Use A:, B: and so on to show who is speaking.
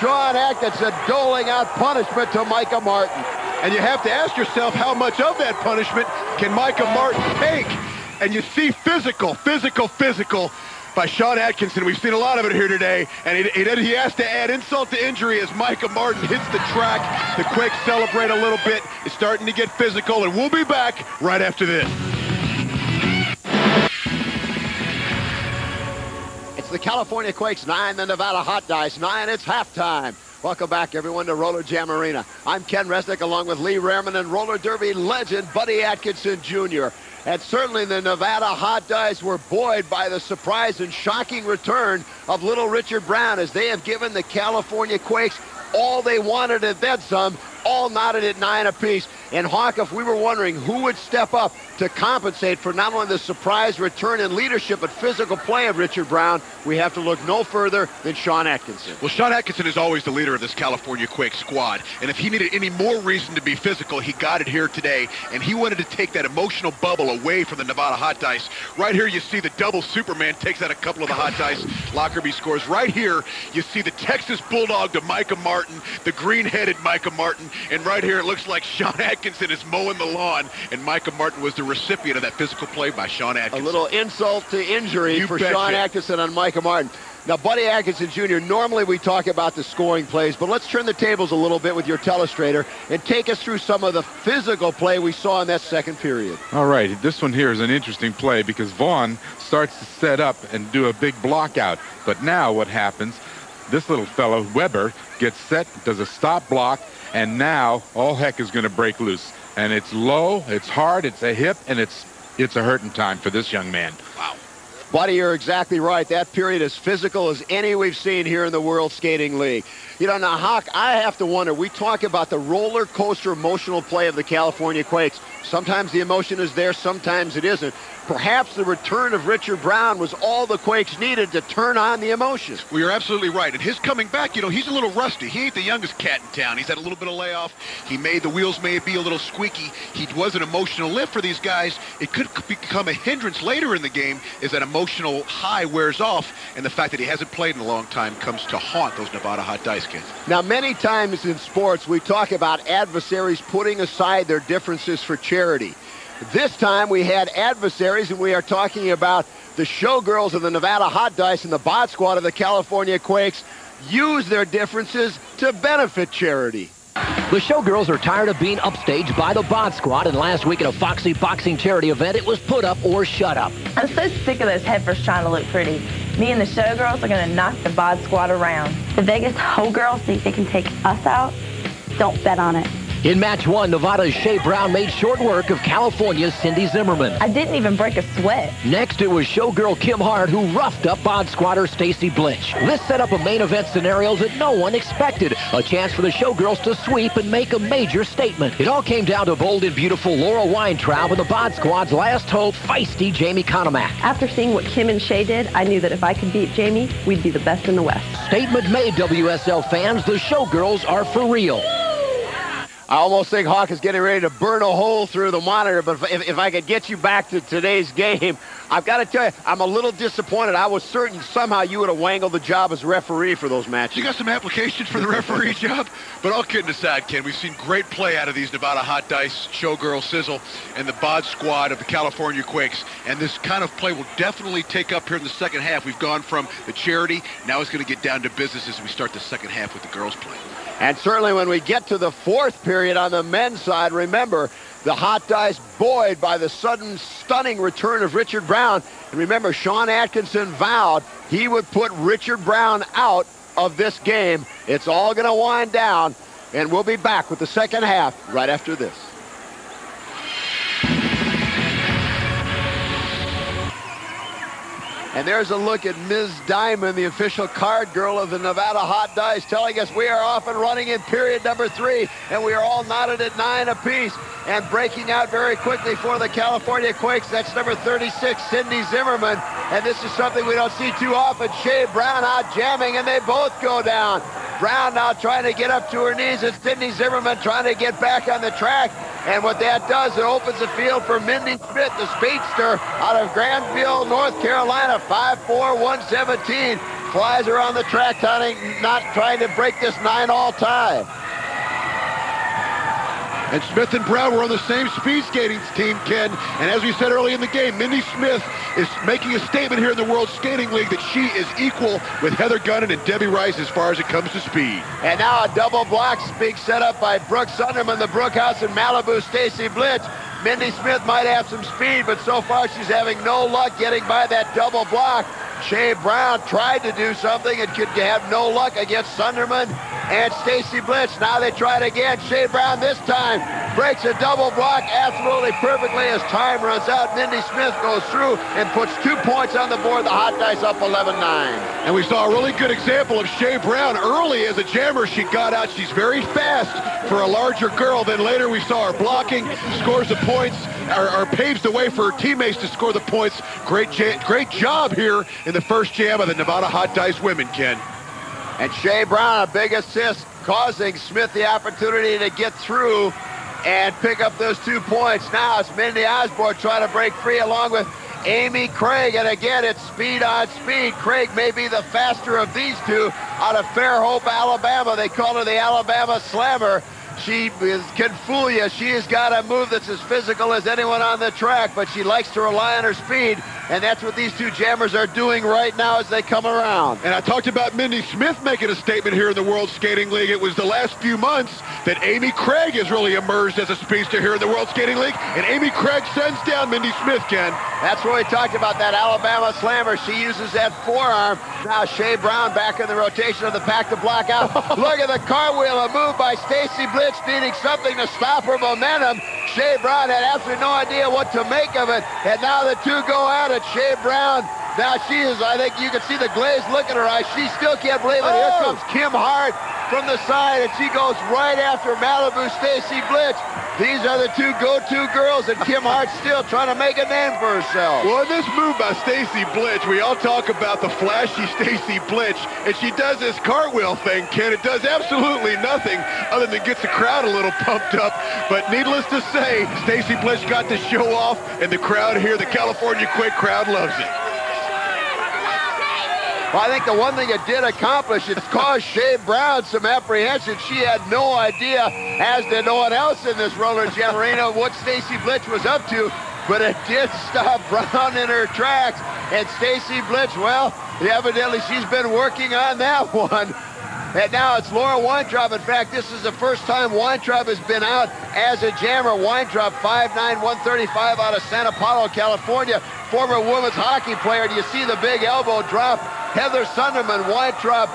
A: Sean Atkinson doling out punishment to Micah Martin.
B: And you have to ask yourself, how much of that punishment can Micah Martin take? And you see physical by Sean Atkinson. We've seen a lot of it here today, and he has to add insult to injury as Micah Martin hits the track. The Quakes celebrate a little bit. It's starting to get physical, and we'll be back right after this.
A: It's the California Quakes 9, the Nevada Hot Dice 9. It's halftime. Welcome back, everyone, to RollerJam Arena. I'm Ken Resnick, along with Lee Rehrman and roller derby legend Buddy Atkinson Jr. And certainly the Nevada Hot Dice were buoyed by the surprise and shocking return of little Richard Brown, as they have given the California Quakes all they wanted and then some, all knotted at 9 apiece. And Hawk, if we were wondering who would step up to compensate for not only the surprise return in leadership but physical play of Richard Brown, we have to look no further than Sean Atkinson.
B: Well, Sean Atkinson is always the leader of this California Quakes squad, and if he needed any more reason to be physical, he got it here today, and he wanted to take that emotional bubble away from the Nevada Hot Dice. Right here you see the double Superman takes out a couple of the Hot Dice. Lockerbie scores. Right here you see the Texas Bulldog to Micah Martin, the green-headed Micah Martin, and right here it looks like Sean Atkinson is mowing the lawn, and Micah Martin was the recipient of that physical play by Sean Atkinson.
A: A little insult to injury for Sean Atkinson on Micah Martin. Now, Buddy Atkinson Jr., normally we talk about the scoring plays, but let's turn the tables a little bit with your telestrator and take us through some of the physical play we saw in that second period.
C: All right, this one here is an interesting play because Vaughn starts to set up and do a big block out. But now what happens, this little fellow, Weber, gets set, does a stop block, and now all heck is going to break loose. And it's low, it's hard, it's a hip, and it's a hurting time for this young man.
A: Wow. Buddy, you're exactly right. That period is physical as any we've seen here in the World Skating League. You know, now, Hawk, I have to wonder, we talk about the roller coaster emotional play of the California Quakes. Sometimes the emotion is there, sometimes it isn't. Perhaps the return of Richard Brown was all the Quakes needed to turn on the emotion.
B: Well, you're absolutely right. And his coming back, you know, he's a little rusty. He ain't the youngest cat in town. He's had a little bit of layoff. The wheels may be a little squeaky. He was an emotional lift for these guys. It could become a hindrance later in the game as that emotional high wears off, and the fact that he hasn't played in a long time comes to haunt those Nevada Hot Dice kids.
A: Now, many times in sports, we talk about adversaries putting aside their differences for charity. This time we had adversaries, and we are talking about the Showgirls of the Nevada Hot Dice and the Bod Squad of the California Quakes use their differences to benefit charity.
D: The Showgirls are tired of being upstaged by the Bod Squad, and last week at a Foxy Boxing charity event, it was put up or shut up.
E: I'm so sick of those heifers trying to look pretty. Me and the Showgirls are going to knock the Bod Squad around. The Vegas Ho Girls think they can take us out? Don't bet on it.
D: In match one, Nevada's Shea Brown made short work of California's Cindy Zimmerman.
E: I didn't even break a sweat.
D: Next, it was Showgirl Kim Hart who roughed up Bod Squatter Stacy Blinch. This set up a main event scenario that no one expected. A chance for the Showgirls to sweep and make a major statement. It all came down to bold and beautiful Laura Weintraub and the Bod Squad's last hope, feisty Jamie Konomak.
E: After seeing what Kim and Shea did, I knew that if I could beat Jamie, we'd be the best in the West.
D: Statement made, WSL fans. The Showgirls are for real.
A: I almost think Hawk is getting ready to burn a hole through the monitor, but if I could get you back to today's game, I've got to tell you, I'm a little disappointed. I was certain somehow you would have wangled the job as referee for those matches.
B: You got some applications for the referee job? But all kidding aside, Ken, we've seen great play out of these Nevada Hot Dice, Showgirl Sizzle, and the Bod Squad of the California Quakes. And this kind of play will definitely take up here in the second half. We've gone from the charity, now it's going to get down to business as we start the second half with the girls play.
A: And certainly when we get to the fourth period on the men's side, remember, the Hot Dice buoyed by the sudden, stunning return of Richard Brown. And remember, Sean Atkinson vowed he would put Richard Brown out of this game. It's all going to wind down, and we'll be back with the second half right after this. And there's a look at Ms. Diamond, the official card girl of the Nevada Hot Dice, telling us we are off and running in period number 3, and we are all knotted at 9 apiece. And breaking out very quickly for the California Quakes, that's number 36, Cindy Zimmerman. And this is something we don't see too often. Shea Brown out jamming, and they both go down. Brown now trying to get up to her knees, and Cindy Zimmerman trying to get back on the track. And what that does, it opens the field for Mindy Smith, the speedster out of Granville, North Carolina, 5'4", 117. flies around the track, not trying to break this 9-all tie.
B: And Smith and Brown were on the same speed skating team, Ken. And as we said early in the game, Mindy Smith is making a statement here in the World Skating League that she is equal with Heather Gunnan and Debbie Rice as far as it comes to speed.
A: And now a double block being set up by Brooke Sunderman, the Brookhouse and Malibu Stacy Blitz. Mindy Smith might have some speed, but so far she's having no luck getting by that double block. Shea Brown tried to do something and could have no luck against Sunderman and Stacy Blitz. Now they try it again. Shea Brown this time breaks a double block absolutely perfectly as time runs out. Mindy Smith goes through and puts 2 points on the board. The Hot Dice up 11-9.
B: And we saw a really good example of Shea Brown early as a jammer. She got out. She's very fast for a larger girl. Then later we saw her blocking, scores the points, or paves the way for her teammates to score the points. Great job here in the first jam of the Nevada Hot Dice women, Ken.
A: And Shea Brown, a big assist, causing Smith the opportunity to get through and pick up those 2 points. Now it's Mindy Osborne trying to break free along with Amy Craig. And again, it's speed on speed. Craig may be the faster of these two out of Fairhope, Alabama. They call her the Alabama Slammer. She can fool you. She has got a move that's as physical as anyone on the track, but she likes to rely on her speed, and that's what these two jammers are doing right now as they come around.
B: And I talked about Mindy Smith making a statement here in the World Skating League. It was the last few months that Amy Craig has really emerged as a speedster here in the World Skating League, and Amy Craig sends down Mindy Smith, Ken.
A: That's where we talked about that Alabama Slammer. She uses that forearm. Now Shea Brown back in the rotation of the pack to block out. Look at the cartwheel, a move by Stacy Blitz, needing something to stop her momentum. Shea Brown had absolutely no idea what to make of it, and now the two go at it. Shea Brown, now she is, I think you can see the glazed look in her eyes. She still can't believe it. Here comes Kim Hart from the side, and she goes right after Malibu Stacy Blitz. These are the two go-to girls, and Kim Hart still trying to make a name for herself.
B: Well, in this move by Stacy Blitz, we all talk about the flashy Stacy Blitz, and she does this cartwheel thing, Ken. It does absolutely nothing other than gets the crowd a little pumped up. But needless to say, Stacy Blitz got to show off, and the crowd here, the California Quake crowd, loves it.
A: Well, I think the one thing it did accomplish, it's caused Shea Brown some apprehension. She had no idea, as did no one else in this RollerJam arena, what Stacy Blitz was up to, but it did stop Brown in her tracks. And Stacy Blitz, well, evidently she's been working on that one. And now it's Laura Weintraub. In fact, this is the first time Weintraub has been out as a jammer. Weintraub, 5'9", 135 out of Santa Paula, California. Former women's hockey player. Do you see the big elbow drop? Heather Sunderman, Weintraub.